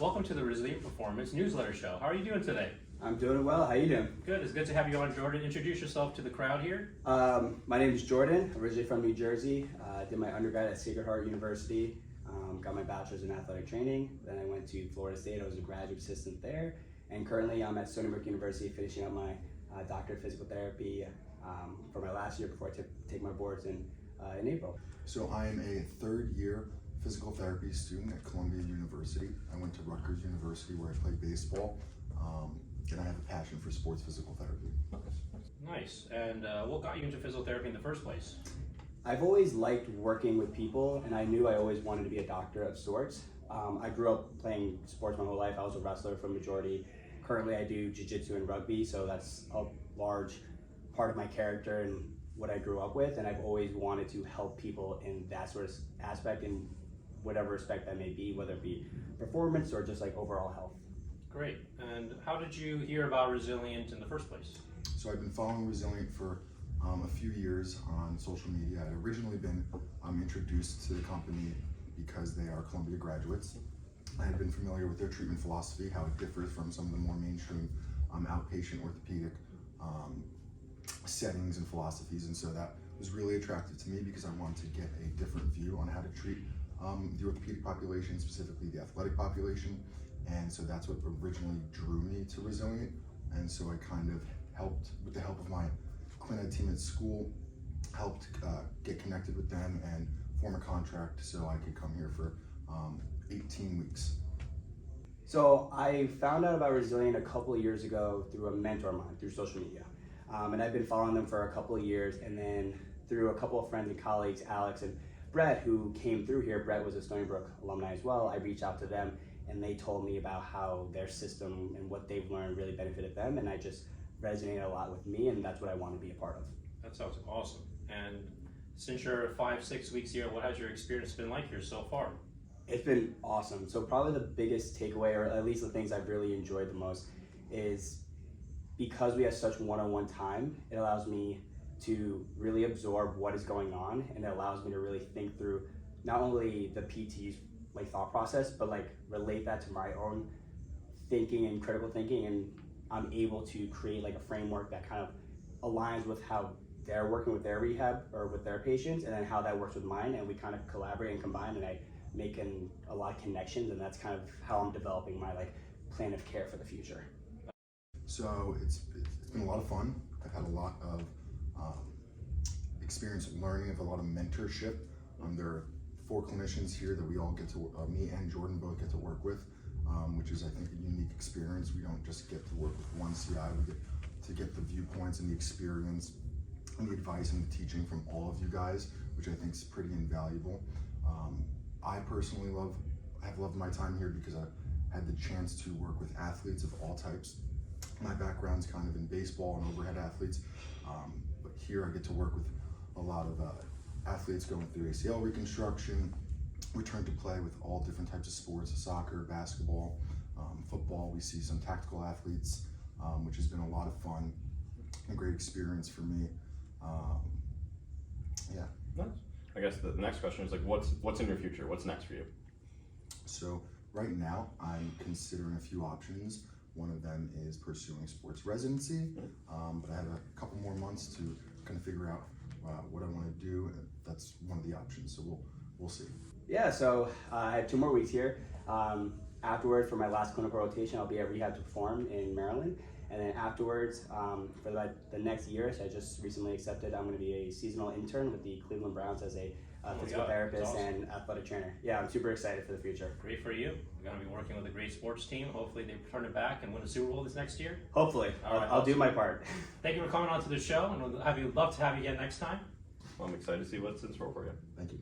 welcome to the Resilient Performance newsletter show. How are you doing today? I'm doing well. How you doing? Good. It's good to have you on, Jordan. Introduce yourself to the crowd here. My name is Jordan, originally from New Jersey. I did my undergrad at Sacred Heart University, got my bachelor's in athletic training. Then I went to Florida State. I was a graduate assistant there. And currently I'm at Stony Brook University finishing up my doctorate of physical therapy for my last year before I take my boards in April. So I am a third year physical therapy student at Columbia University. I went to Rutgers University where I played baseball, and I have a passion for sports physical therapy. Nice. And what got you into physical therapy in the first place? I've always liked working with people, and I knew I always wanted to be a doctor of sorts. I grew up playing sports my whole life. I was a wrestler for majority. Currently I do jiu-jitsu and rugby, so that's a large part of my character and what I grew up with, and I've always wanted to help people in that sort of aspect, in whatever respect that may be, whether it be performance or just like overall health. Great. And how did you hear about Resilient in the first place? So I've been following Resilient for a few years on social media. I had originally been introduced to the company because they are Columbia graduates. I had been familiar with their treatment philosophy, how it differs from some of the more mainstream outpatient orthopedic settings and philosophies, and so that was really attractive to me because I wanted to get a different view on how to treat the orthopedic population, specifically the athletic population, and so that's what originally drew me to Resilient. And so I kind of helped, with the help of my clin-ed team at school, helped get connected with them and form a contract so I could come here for 18 weeks. So I found out about Resilient a couple of years ago through a mentor of mine, through social media. And I've been following them for a couple of years, and then through a couple of friends and colleagues, Alex and Brett, who came through here. Brett was a Stony Brook alumni as well. I reached out to them and they told me about how their system and what they've learned really benefited them, and I just resonated a lot with me, and that's what I want to be a part of. That sounds awesome. And since you're 5-6 weeks here, what has your experience been like here so far? It's been awesome. So probably the biggest takeaway, or at least the things I've really enjoyed the most, is because we have such one-on-one time, it allows me to really absorb what is going on, and it allows me to really think through not only the PT's like thought process, but like relate that to my own thinking and critical thinking, and I'm able to create like a framework that kind of aligns with how they're working with their rehab or with their patients, and then how that works with mine, and we kind of collaborate and combine, and I make a lot of connections, and that's kind of how I'm developing my like plan of care for the future. So it's been a lot of fun. I've had a lot of experience learning, of a lot of mentorship. There are 4 clinicians here that we all get to, me and Jordan both get to work with, which is I think a unique experience. We don't just get to work with one CI, we get to get the viewpoints and the experience and the advice and the teaching from all of you guys, which I think is pretty invaluable. I personally have loved my time here because I've had the chance to work with athletes of all types. My background's kind of in baseball and overhead athletes, but here I get to work with a lot of athletes going through ACL reconstruction, return to play with all different types of sports, soccer, basketball, football. We see some tactical athletes, which has been a lot of fun, a great experience for me. Yeah. Nice. I guess the next question is like, what's in your future? What's next for you? So right now I'm considering a few options. One of them is pursuing sports residency, but I have a couple more months to kind of figure out what I want to do. That's one of the options, so we'll see. Yeah, so I have 2 more weeks here. Afterward, for my last clinical rotation, I'll be at Rehab to Perform in Maryland. And then afterwards, for the next year, so I just recently accepted, I'm going to be a seasonal intern with the Cleveland Browns as a physical therapist awesome. And athletic trainer. Yeah, I'm super excited for the future. Great for you. You're going to be working with a great sports team. Hopefully they turn it back and win a Super Bowl this next year. Hopefully. I'll do my part. Thank you for coming on to the show, and we'll love to have you again next time. Well, I'm excited to see what's in store for you. Thank you.